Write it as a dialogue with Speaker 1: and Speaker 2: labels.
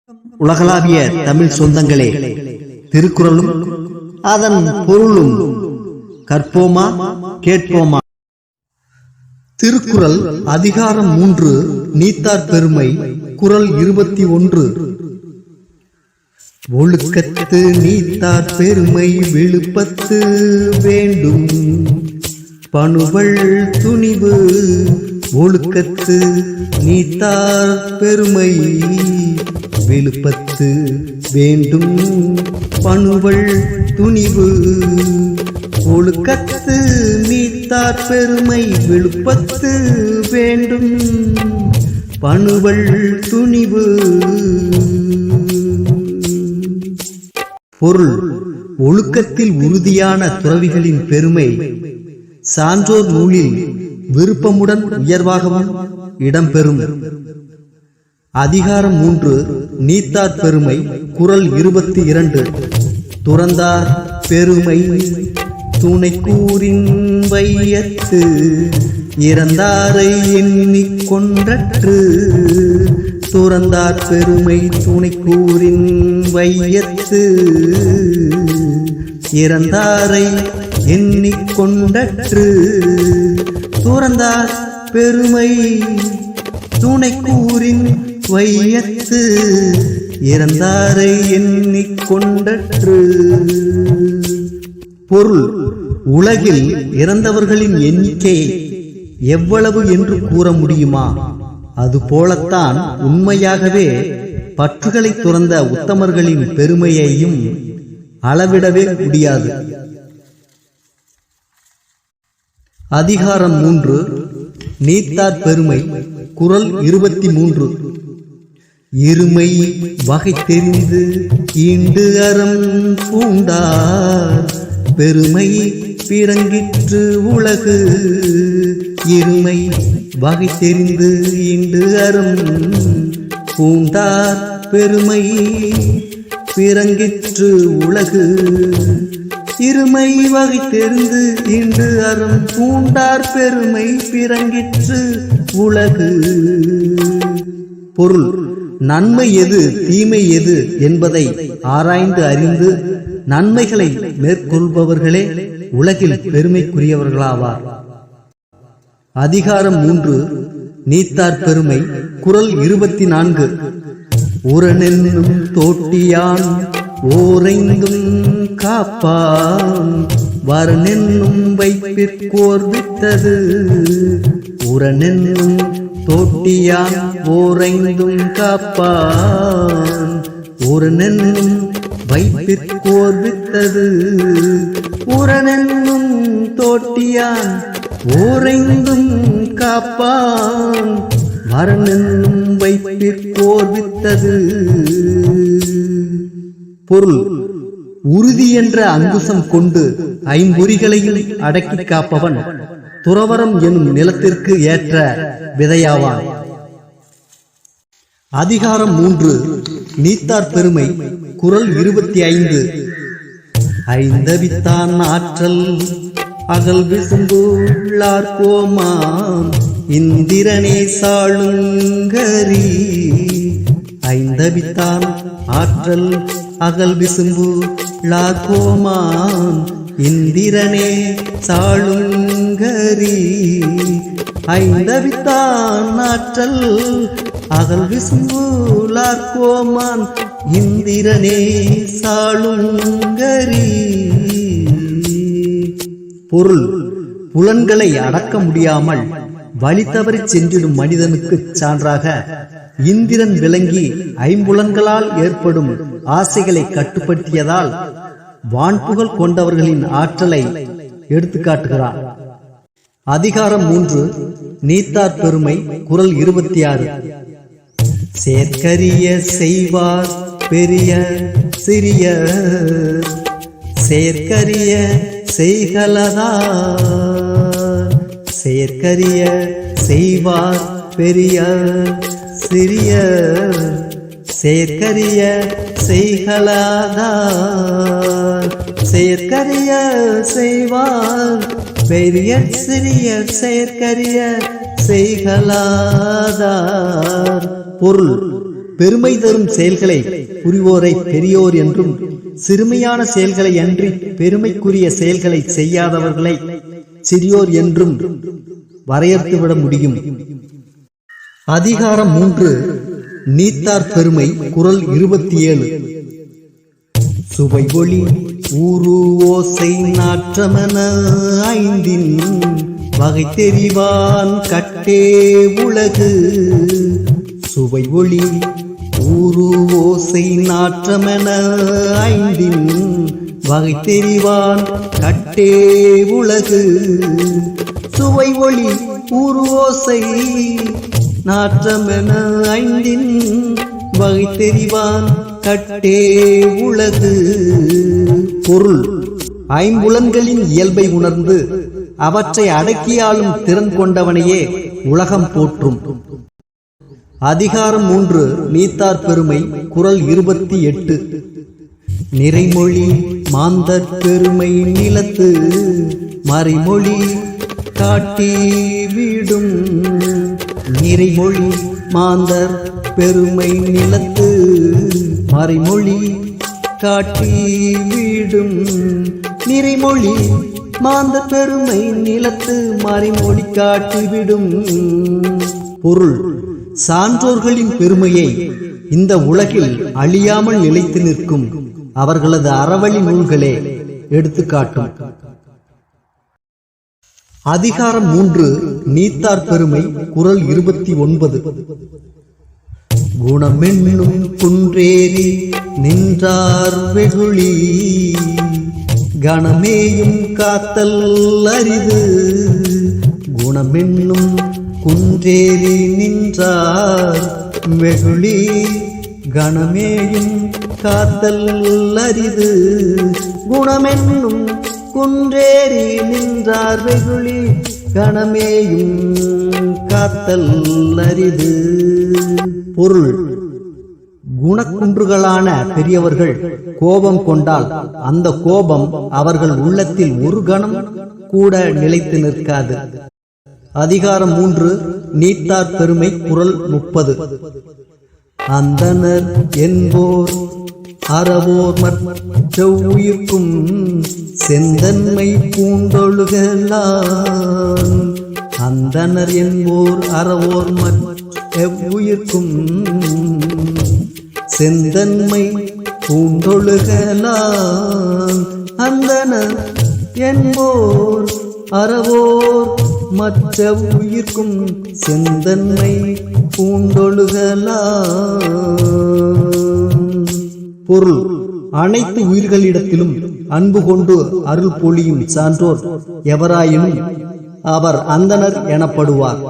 Speaker 1: உலகளாவிய தமிழ் சொந்தங்களே, திருக்குறளும் அதன் பொருளும் கற்போமா கேட்போமா. திருக்குறள் அதிகாரம் 3, நீத்தார் பெருமை. குறள் 21. ஒழுக்கத்து நீத்தார் பெருமை விழுப்பத்து வேண்டும், பணுவல் துணிவு. ஒழுக்கத்து நீத்தார் பெருமை விழுப்பத்து வேண்டும், பணுவல் துணிவு. ஒழுக்கத்து நீத்தார் பெருமை விழுப்பத்து வேண்டும், பணுவல் துணிவு. பொருள்: ஒழுக்கத்தில் உறுதியான துறவிகளின் பெருமை சான்றோர் நூலில் விருப்பமுடன் உயர்வாகவும் இடம்பெறும். அதிகாரம் 3, நீத்தார் பெருமை. குறள் 22. துறந்தார் பெருமை துணை கூறின் வையத்து, இறந்தாரை எண்ணிக் கொண்டற்று. துறந்தார் பெருமை துணை கூறின் வையத்து, இறந்தாரை எண்ணிக் கொண்டற்று. துறந்தார் பெருமை துணை கூறின் வையத்து, இறந்தாரை எண்ணிக் கொண்டற்று. பொருள்: உலகில் இறந்தவர்களின் எண்ணிக்கை எவ்வளவு என்று கூற முடியுமா? அதுபோலத்தான் உண்மையாகவே பற்றுகளை துறந்த உத்தமர்களின் பெருமையையும் அளவிடவே முடியாது. அதிகாரம் 3, நீத்தார் பெருமை. குறள் 23. இருமை வகை தெரிந்து ஈண்டு அறம் பூண்டார் பெருமை பிறங்கிற்று உலகு. இருமை வகை தெரிந்து ஈண்டு அறம் பூண்டார் பெருமை பிறங்கிற்று உலகு. இருமை வகை தெரிந்து இன்று அறம் பூண்டார் பெருமை பிறங்கிற்று உலகு. பொருள்: நன்மை எது தீமை எது என்பதை ஆராய்ந்து அறிந்து நன்மைகளை மேற்கொள்பவர்களே உலகில் பெருமைக்குரியவர்களாவார். அதிகாரம் 3, நீத்தார் பெருமை. குறள் 24. உரனென்னும் தோட்டியான் ஓரைந்தும் காப்பான், வரனென்னும் வைப்பிற்கோர் வித்தது. உரனென்னும் தோட்டியான் ஓரைந்தும் காப்பான், உரனென்னும் வைப்பிற்கோர் வித்தது. உரனென்னும் தோட்டியான் ஓரைந்தும் காப்பான், வரனென்னும் வைப்பிற்கோர் வித்தது. பொருள்: உறுதி என்ற அங்குசம் கொண்டு ஐம்பொறிகளையும் அடக்கி காப்பவன் துறவரம் எனும் நிலத்திற்கு ஏற்ற விதையாவான். அதிகாரம் 3, நீத்தார் பெருமை. குறள் 25. ஐந்தவித்தான் ஆற்றல் அகல் விசும்புள்ளார் கோமான், இந்திரனே சாளுங்கரி. ஐந்தவித்தான் ஆற்றல் அகல் விசும்பு லாகோமான், இந்திரனே சாளுங்கரி. ஐந்தவித்தான் ஆற்றல் அகல் விசும்பு லாகோமான், இந்திரனே சாளுங்கரி. பொருள்: புலன்களை அடக்க முடியாமல் வழி தவறி சென்றிடும் மனிதனுக்கு சான்றாக இந்திரன் விளங்கி ஐம்புலன்களால் ஏற்படும் ஆசைகளை கட்டுப்படுத்தியதால் வான்புகழ் கொண்டவர்களின் ஆற்றலை எடுத்துக்காட்டுகிறார். அதிகாரம் 3, நீத்தார் பெருமை. குறள் 26. செயற்கரிய செய்வார் பெரிய சிறிய, செயற்கரிய செய்கலதார். செயற்கரிய செய்வார் பெரிய சிறிய, செயற்கரிய செய்கலதார். செயற்கரிய செய்வார் பெரிய சிறிய, செயற்கரிய செய்கலாதார். பொருள்: பெருமை தரும் செயல்களை புரிவோரை பெரியோர் என்றும், சிறுமையான செயல்களை அன்றி பெருமைக்குரிய செயல்களை செய்யாதவர்களை சிறியோர் என்றும் வரையறுத்துவிட முடியும். அதிகாரம் 3, நீத்தார் பெருமை. குறள் 27. சுவை ஒளி ஊரு ஓசை நாற்றமென ஐந்தின் வகை தெரிவான் கட்டே உலகு. சுவை ஒளி ஊரு ஓசை நாற்றமென ஐந்தின் வகை தெரிவான் கட்டே உலகு. சுவை ஒளி ஊரு ஓசை நாற்றமென ஐந்தின் வகை தெரிவான் கட்டே உலகு. பொருள்: ஐம்புலன்களின் இயல்பை உணர்ந்து அவற்றை அடக்கியாளும் திறன் கொண்டவனையே உலகம் போற்றும். அதிகாரம் 3, நீத்தார் பெருமை. குறள் 28. நிறைமொழி மாந்தர் பெருமை நிலத்து மறைமொழி காட்டி விடும். நிறைமொழி மாந்தர் பெருமை நிலத்து மறைமொழி காட்டி விடும். நிறைமொழி மாந்தர் பெருமை நிலத்து மறைமொழி காட்டிவிடும். பொருள்: சான்றோர்களின் பெருமையை இந்த உலகில் அழியாமல் நிலைத்து நிற்கும் அவர்களது அறவழி நூல்களே எடுத்துக்காட்டும். அதிகாரம் 3, நீத்தார் பெருமை. குறள் 29. குணமென்னும் குன்றேறி நின்றார் வெகுளி கணமேயும் காத்தல் அரிது. குணமென்னும் குன்றேறி நின்றார் வெகுளி கணமேயும் காத்தல் அரிது. குணமென்னும் குன்றேறி நின்றார் வெகுளி கணமேயும் காத்தல் அரிது. பொருள்: குணக்குன்றுகளான பெரியவர்கள் கோபம் கொண்டால் அந்த கோபம் அவர்கள் உள்ளத்தில் ஒரு கணம் கூட நிலைத்து நிற்காது. அதிகாரம் 3, நீத்தார் பெருமை. குறள் 30. அந்தணர் என்போர் அறவோர் மற்ற உயிர்க்கும் செந்தன்மை பூண்டொழுகலான். அந்தணர் என்போர் அறவோர் மற்ற உயிர்க்கும் செந்தன்மை பூண்டொழுகலான். அந்தணர் என்போர் அறவோர் மற்ற உயிர்க்கும் செந்தன்மை பூண்டொழுகலான். பொருள்: அனைத்து உயிர்களிடத்திலும் அன்பு கொண்டு அருள் பொழியும் சான்றோர் எவராயினும் அவர் அந்தணர் எனப்படுவார்.